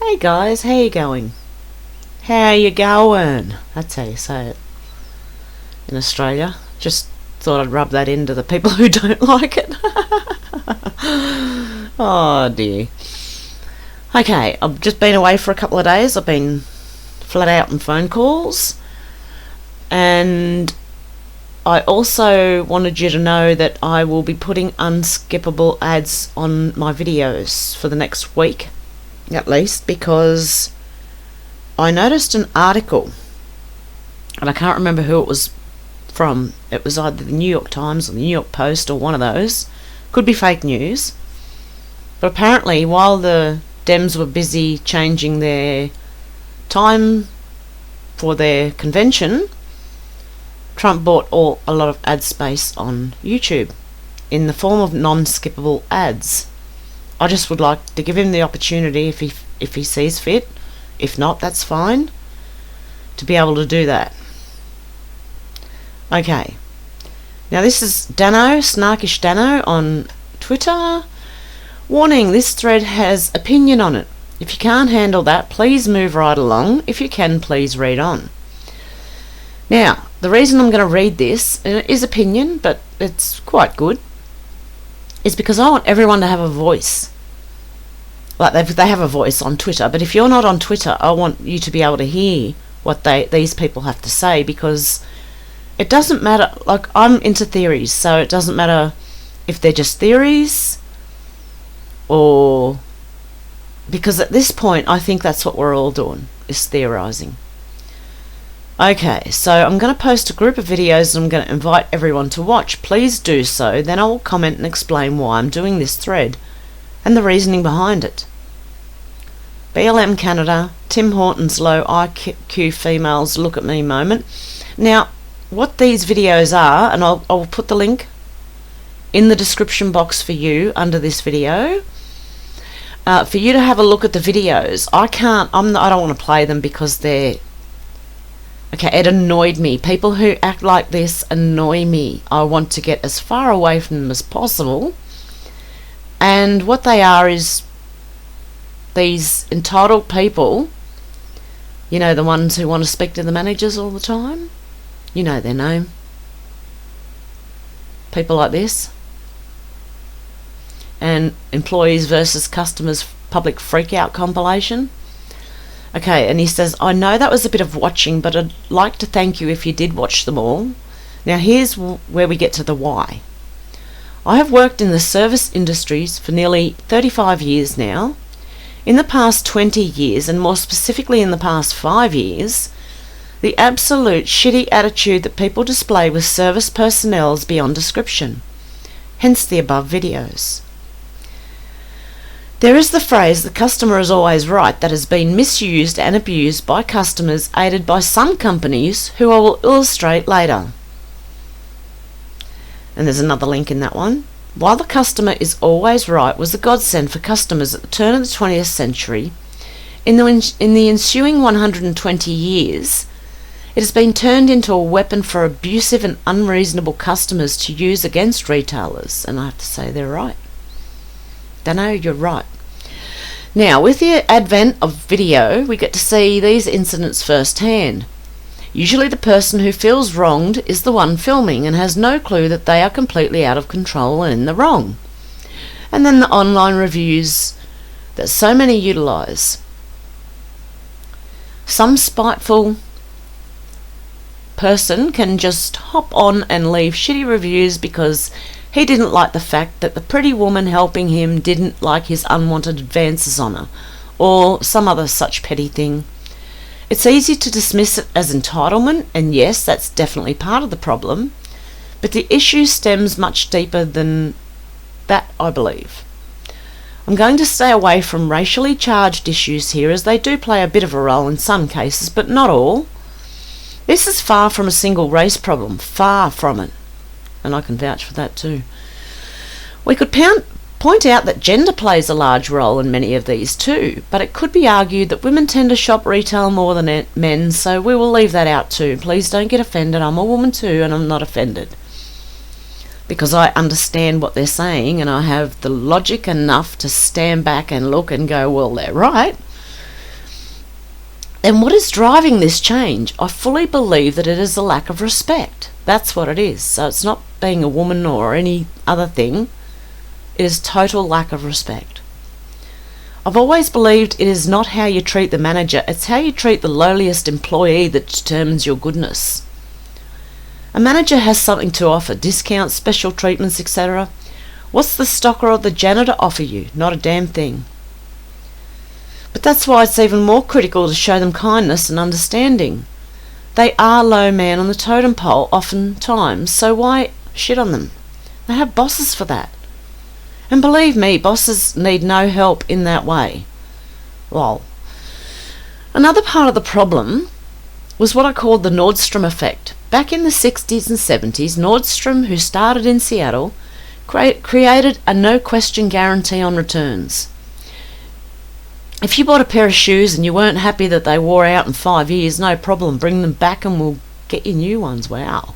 Hey guys, how you going? How you going? That's how you say it in Australia. Just thought I'd rub that into the people who don't like it. Oh dear. Okay, I've just been away for a couple of days. I've been flat out on phone calls, and I also wanted you to know that I will be putting unskippable ads on my videos for the next week at least, because I noticed an article, and I can't remember who it was from. It was either the New York Times or the New York Post or one of those. Could be fake news. But apparently while the Dems were busy changing their time for their convention, Trump bought a lot of ad space on YouTube in the form of non-skippable ads. I just would like to give him the opportunity, if he sees fit, if not, that's fine, to be able to do that. Okay. Now this is Dano, Snarkish Dano on Twitter. Warning, this thread has opinion on it. If you can't handle that, please move right along. If you can, please read on. Now, the reason I'm going to read this, and it is opinion, but it's quite good, is because I want everyone to have a voice. Like they have a voice on Twitter, but if you're not on Twitter, I want you to be able to hear what these people have to say, because it doesn't matter. Like, I'm into theories, so it doesn't matter if they're just theories, or because at this point I think that's what we're all doing, is theorising. Okay, so I'm going to post a group of videos and I'm going to invite everyone to watch. Please do so, then I will comment and explain why I'm doing this thread and the reasoning behind it. BLM Canada, Tim Horton's low IQ females look at me moment. Now, what these videos are, and I'll put the link in the description box for you under this video, for you to have a look at the videos. I don't want to play them because they're... Okay, it annoyed me. People who act like this annoy me. I want to get as far away from them as possible. And what they are is these entitled people, you know, the ones who want to speak to the managers all the time. You know their name. People like this. And employees versus customers public freakout compilation. Okay, and he says, I know that was a bit of watching, but I'd like to thank you if you did watch them all. Now here's where we get to the why. I have worked in the service industries for nearly 35 years now. In the past 20 years, and more specifically in the past 5 years, the absolute shitty attitude that people display with service personnel is beyond description. Hence the above videos. There is the phrase, the customer is always right, that has been misused and abused by customers aided by some companies, who I will illustrate later. And there's another link in that one. While the customer is always right was a godsend for customers at the turn of the 20th century, in the ensuing 120 years, it has been turned into a weapon for abusive and unreasonable customers to use against retailers. And I have to say they're right. Dano, you're right. Now, with the advent of video, we get to see these incidents firsthand. Usually the person who feels wronged is the one filming and has no clue that they are completely out of control and in the wrong. And then the online reviews that so many utilise. Some spiteful person can just hop on and leave shitty reviews because he didn't like the fact that the pretty woman helping him didn't like his unwanted advances on her, or some other such petty thing. It's easy to dismiss it as entitlement, and yes, that's definitely part of the problem, but the issue stems much deeper than that, I believe. I'm going to stay away from racially charged issues here, as they do play a bit of a role in some cases, but not all. This is far from a single race problem, far from it. And I can vouch for that too. We could point out that gender plays a large role in many of these too, but it could be argued that women tend to shop retail more than men, so we will leave that out too. Please don't get offended. I'm a woman too, and I'm not offended, because I understand what they're saying, and I have the logic enough to stand back and look and go, well, they're right. And what is driving this change? I fully believe that it is a lack of respect. That's what it is. So it's not being a woman or any other thing. It is total lack of respect. I've always believed it is not how you treat the manager, it's how you treat the lowliest employee that determines your goodness. A manager has something to offer, discounts, special treatments, etc. What's the stocker or the janitor offer you? Not a damn thing. But that's why it's even more critical to show them kindness and understanding. They are low man on the totem pole oftentimes, so why shit on them? They have bosses for that. And believe me, bosses need no help in that way. Lol. Another part of the problem was what I called the Nordstrom effect. Back in the 60s and 70s, Nordstrom, who started in Seattle, created a no-question guarantee on returns. If you bought a pair of shoes and you weren't happy that they wore out in 5 years, no problem, bring them back and we'll get you new ones. Wow.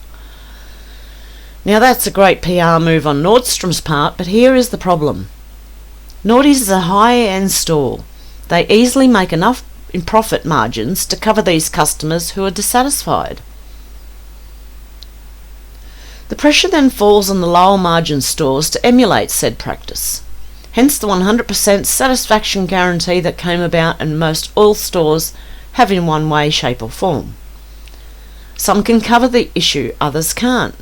Now that's a great PR move on Nordstrom's part, but here is the problem. Nordy's is a high-end store. They easily make enough in profit margins to cover these customers who are dissatisfied. The pressure then falls on the lower margin stores to emulate said practice. Hence the 100% satisfaction guarantee that came about and most all stores have in one way, shape or form. Some can cover the issue, others can't,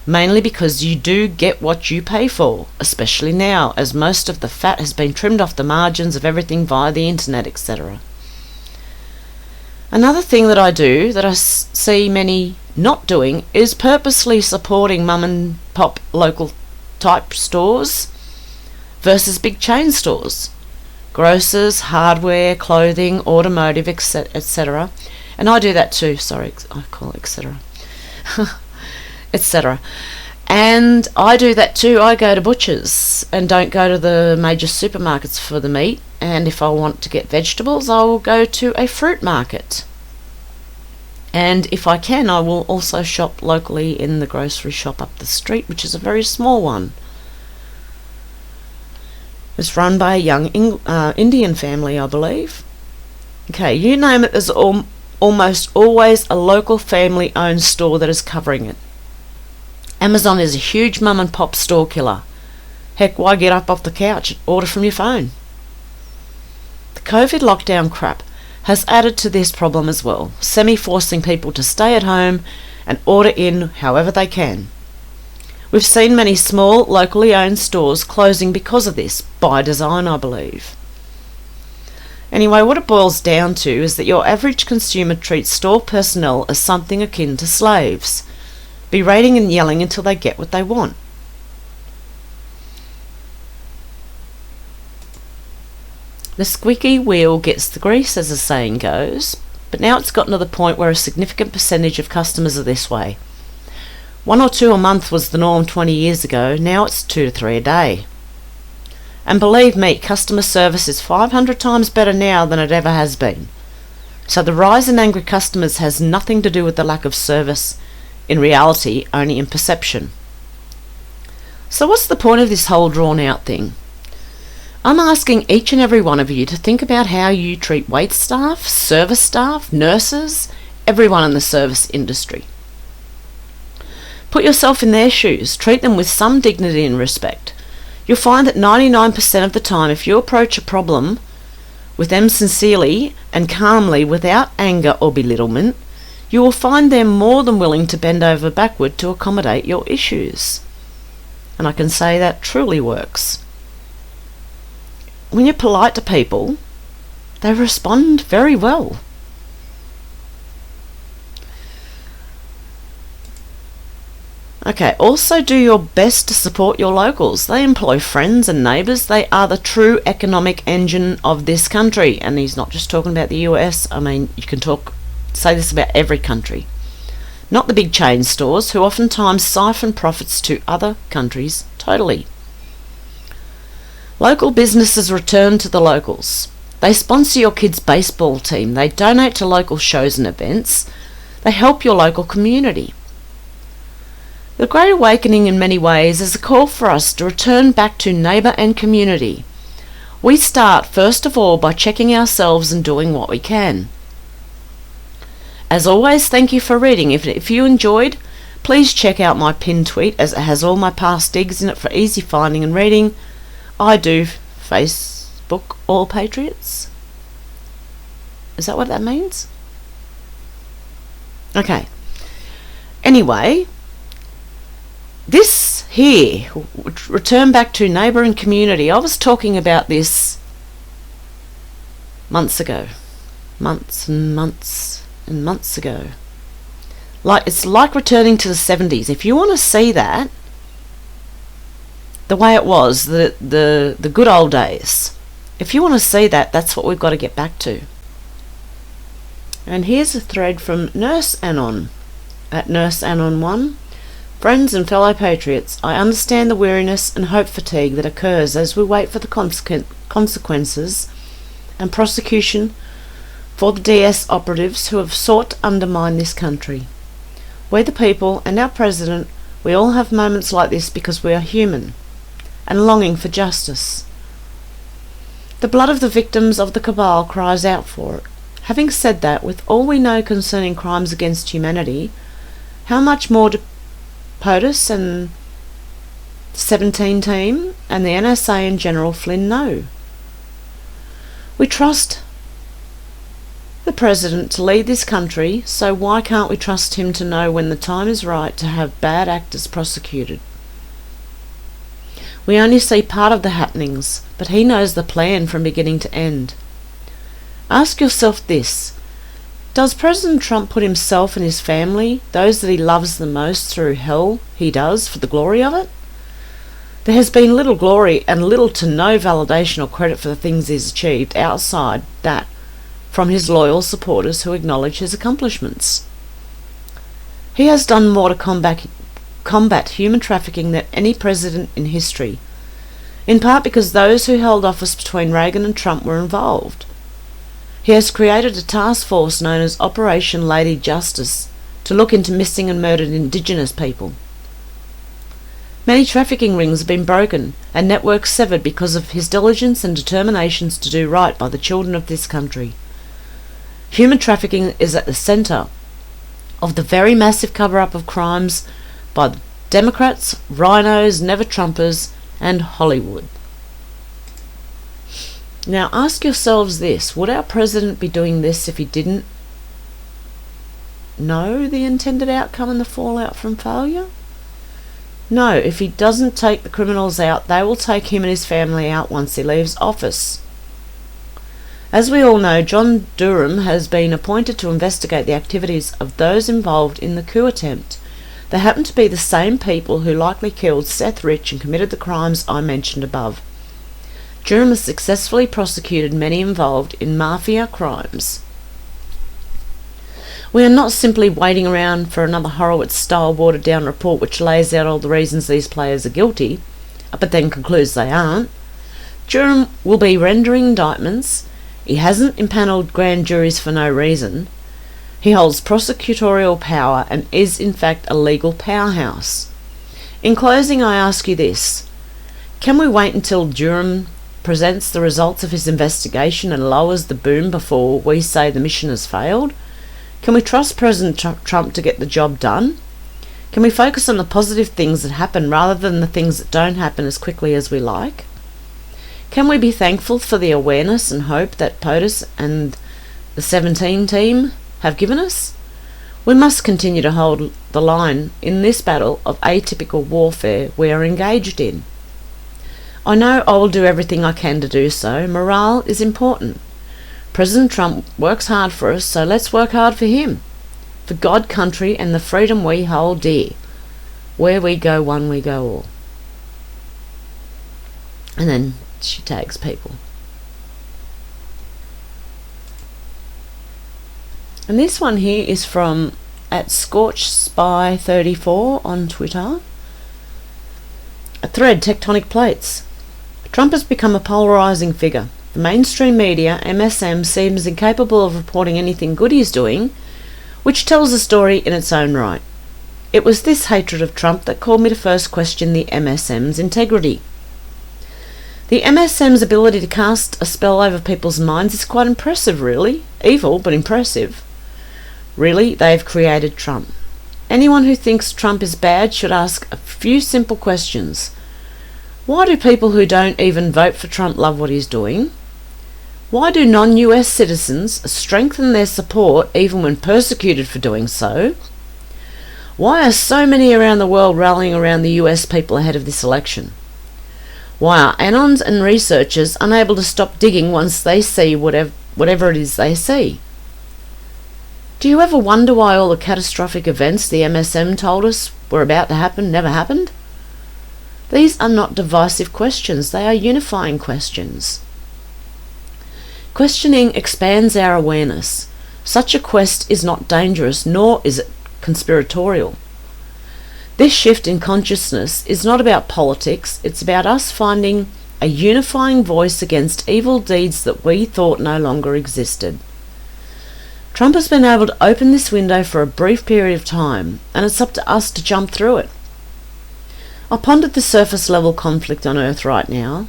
mainly because you do get what you pay for, especially now as most of the fat has been trimmed off the margins of everything via the internet, etc. Another thing that I do that I see many not doing is purposely supporting mum and pop local type stores versus big chain stores, grocers, hardware, clothing, automotive, etc. And I do that too, sorry, I call it etc. etc. And I do that too. I go to butchers and don't go to the major supermarkets for the meat, and if I want to get vegetables I will go to a fruit market. And if I can, I will also shop locally in the grocery shop up the street, which is a very small one. It's run by a young Indian family, I believe. Okay, you name it, there's almost always a local family-owned store that is covering it. Amazon is a huge mum and pop store killer. Heck, why get up off the couch and order from your phone? The COVID lockdown crap has added to this problem as well, semi-forcing people to stay at home and order in however they can. We've seen many small, locally owned stores closing because of this, by design I believe. Anyway, what it boils down to is that your average consumer treats store personnel as something akin to slaves, berating and yelling until they get what they want. The squeaky wheel gets the grease, as the saying goes, but now it's gotten to the point where a significant percentage of customers are this way. 1 or 2 a month was the norm 20 years ago, now it's 2 to 3 a day. And believe me, customer service is 500 times better now than it ever has been. So the rise in angry customers has nothing to do with the lack of service, in reality, only in perception. So what's the point of this whole drawn out thing? I'm asking each and every one of you to think about how you treat wait staff, service staff, nurses, everyone in the service industry. Put yourself in their shoes, treat them with some dignity and respect. You'll find that 99% of the time, if you approach a problem with them sincerely and calmly without anger or belittlement, you will find them more than willing to bend over backward to accommodate your issues. And I can say that truly works. When you're polite to people, they respond very well. Okay, also do your best to support your locals. They employ friends and neighbours. They are the true economic engine of this country. And he's not just talking about the US. I mean, you can say this about every country. Not the big chain stores, who oftentimes siphon profits to other countries totally. Local businesses return to the locals. They sponsor your kids' baseball team. They donate to local shows and events. They help your local community. The Great Awakening in many ways is a call for us to return back to neighbour and community. We start first of all by checking ourselves and doing what we can. As always, thank you for reading. If you enjoyed, please check out my pinned tweet, as it has all my past digs in it for easy finding and reading. I do Facebook All Patriots. Is that what that means? Okay. Anyway, this here, return back to neighbour and community. I was talking about this months ago. Months and months and months ago. It's like returning to the 70s. If you want to see that, the way it was, the good old days, if you want to see that, that's what we've got to get back to. And here's a thread from Nurse Anon at Nurse Anon1. Friends and fellow patriots, I understand the weariness and hope fatigue that occurs as we wait for the consequences and prosecution for the DS operatives who have sought to undermine this country. We the people and our president, we all have moments like this because we are human and longing for justice. The blood of the victims of the cabal cries out for it. Having said that, with all we know concerning crimes against humanity, how much more do POTUS and the 17 team and the NSA and General Flynn know? We trust the president to lead this country, so why can't we trust him to know when the time is right to have bad actors prosecuted? We only see part of the happenings, but he knows the plan from beginning to end. Ask yourself this: does President Trump put himself and his family, those that he loves the most, through hell he does for the glory of it? There has been little glory and little to no validation or credit for the things he's achieved outside that from his loyal supporters who acknowledge his accomplishments. He has done more to combat human trafficking than any president in history, in part because those who held office between Reagan and Trump were involved. He has created a task force known as Operation Lady Justice to look into missing and murdered Indigenous people. Many trafficking rings have been broken and networks severed because of his diligence and determinations to do right by the children of this country. Human trafficking is at the centre of the very massive cover-up of crimes by the Democrats, rhinos, never-Trumpers and Hollywood. Now ask yourselves this: would our president be doing this if he didn't know the intended outcome and the fallout from failure? No, if he doesn't take the criminals out, they will take him and his family out once he leaves office. As we all know, John Durham has been appointed to investigate the activities of those involved in the coup attempt. They happen to be the same people who likely killed Seth Rich and committed the crimes I mentioned above. Durham has successfully prosecuted many involved in mafia crimes. We are not simply waiting around for another Horowitz-style watered-down report which lays out all the reasons these players are guilty, but then concludes they aren't. Durham will be rendering indictments. He hasn't impanelled grand juries for no reason. He holds prosecutorial power and is in fact a legal powerhouse. In closing, I ask you this: can we wait until Durham presents the results of his investigation and lowers the boom before we say the mission has failed? Can we trust President Trump to get the job done? Can we focus on the positive things that happen rather than the things that don't happen as quickly as we like? Can we be thankful for the awareness and hope that POTUS and the 17 team have given us? We must continue to hold the line in this battle of atypical warfare we are engaged in. I know I will do everything I can to do so. Morale is important. President Trump works hard for us, so let's work hard for him, for God, country, and the freedom we hold dear. Where we go one, we go all. And then she tags people. And this one here is from @ScorchSpy34 on Twitter. A thread: tectonic plates. Trump has become a polarising figure. The mainstream media, MSM, seems incapable of reporting anything good he's doing, which tells a story in its own right. It was this hatred of Trump that caused me to first question the MSM's integrity. The MSM's ability to cast a spell over people's minds is quite impressive, really. Evil, but impressive. Really, they've created Trump. Anyone who thinks Trump is bad should ask a few simple questions. Why do people who don't even vote for Trump love what he's doing? Why do non-US citizens strengthen their support even when persecuted for doing so? Why are so many around the world rallying around the US people ahead of this election? Why are anons and researchers unable to stop digging once they see whatever it is they see? Do you ever wonder why all the catastrophic events the MSM told us were about to happen never happened? These are not divisive questions, they are unifying questions. Questioning expands our awareness. Such a quest is not dangerous, nor is it conspiratorial. This shift in consciousness is not about politics, it's about us finding a unifying voice against evil deeds that we thought no longer existed. Trump has been able to open this window for a brief period of time, and it's up to us to jump through it. I pondered the surface level conflict on Earth right now.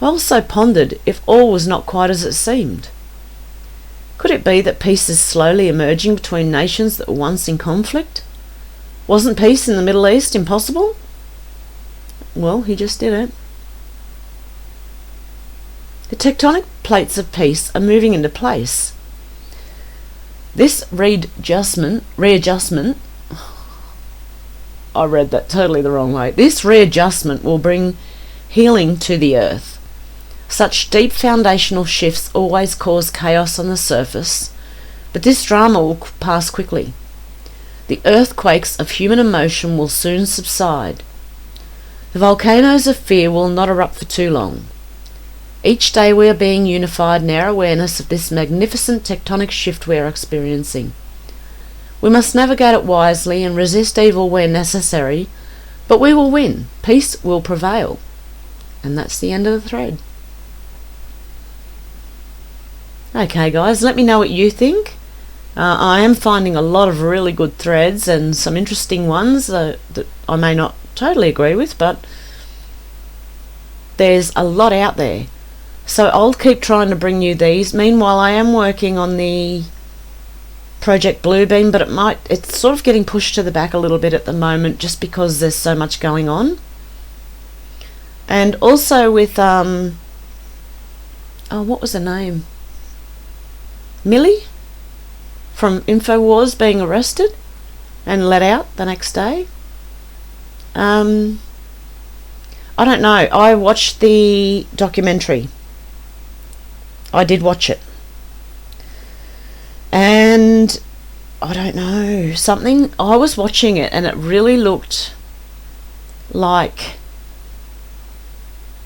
I also pondered if all was not quite as it seemed. Could it be that peace is slowly emerging between nations that were once in conflict? Wasn't peace in the Middle East impossible? Well, he just did it. The tectonic plates of peace are moving into place. This readjustment, I read that totally the wrong way. This readjustment will bring healing to the earth. Such deep foundational shifts always cause chaos on the surface, but this drama will pass quickly. The earthquakes of human emotion will soon subside. The volcanoes of fear will not erupt for too long. Each day we are being unified in our awareness of this magnificent tectonic shift we are experiencing. We must navigate it wisely and resist evil where necessary, but we will win. Peace will prevail. And that's the end of the thread. Okay guys, let me know what you think. I am finding a lot of really good threads and some interesting ones that I may not totally agree with, but there's a lot out there. So I'll keep trying to bring you these. Meanwhile, I am working on the Project Bluebeam, but it's sort of getting pushed to the back a little bit at the moment just because there's so much going on. And also with what was her name? Millie from InfoWars being arrested and let out the next day. I don't know. I watched the documentary. I did watch it. And I don't know, something, I was watching it and it really looked like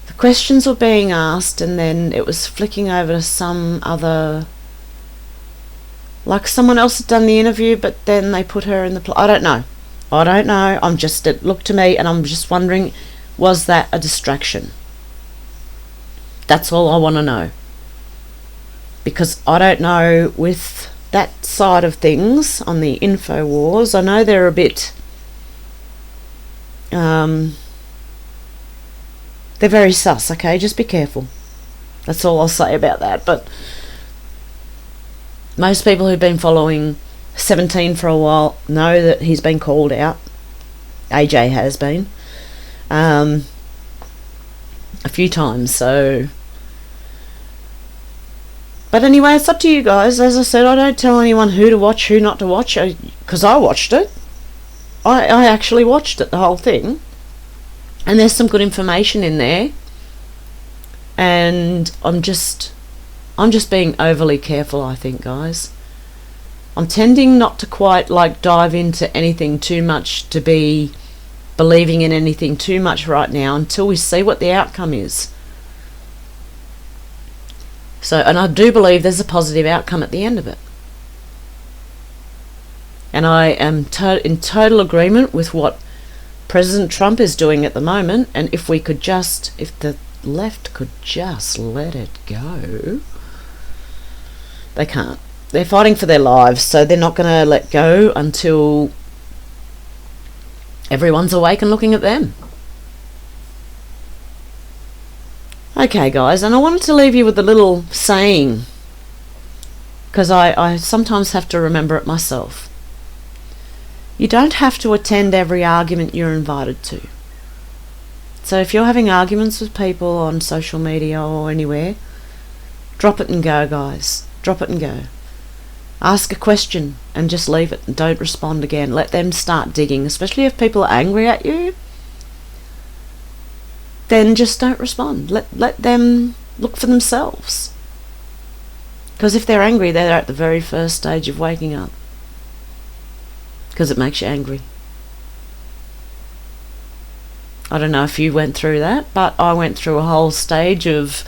the questions were being asked and then it was flicking over to some other, like someone else had done the interview but then they put her in the I don't know. It looked to me and I'm just wondering, was that a distraction? That's all I want to know. Because I don't know with that side of things on the InfoWars. I know they're a bit they're very sus, okay? Just be careful. That's all I'll say about that. But most people who've been following 17 for a while know that he's been called out. AJ has been a few times, so. But anyway, it's up to you guys. As I said, I don't tell anyone who to watch, who not to watch, because I watched it. I actually watched it, the whole thing. And there's some good information in there. And I'm just being overly careful, I think, guys. I'm tending not to quite like dive into anything too much, to be believing in anything too much right now until we see what the outcome is. So, and I do believe there's a positive outcome at the end of it. And I am in total agreement with what President Trump is doing at the moment. And if the left could just let it go. They can't. They're fighting for their lives, so they're not going to let go until everyone's awake and looking at them. Okay guys, and I wanted to leave you with a little saying because I sometimes have to remember it myself. You don't have to attend every argument you're invited to. So if you're having arguments with people on social media or anywhere, drop it and go, guys. Drop it and go. Ask a question and just leave it and don't respond again. Let them start digging, especially if people are angry at you. Then just don't respond. Let them look for themselves. Because if they're angry, they're at the very first stage of waking up. Because it makes you angry. I don't know if you went through that, but I went through a whole stage of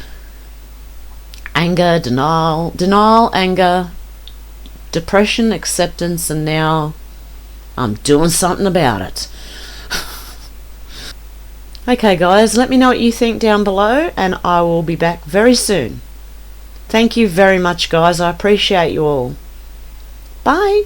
anger, denial, anger, depression, acceptance, and now I'm doing something about it. Okay guys, let me know what you think down below, and I will be back very soon. Thank you very much guys, I appreciate you all. Bye.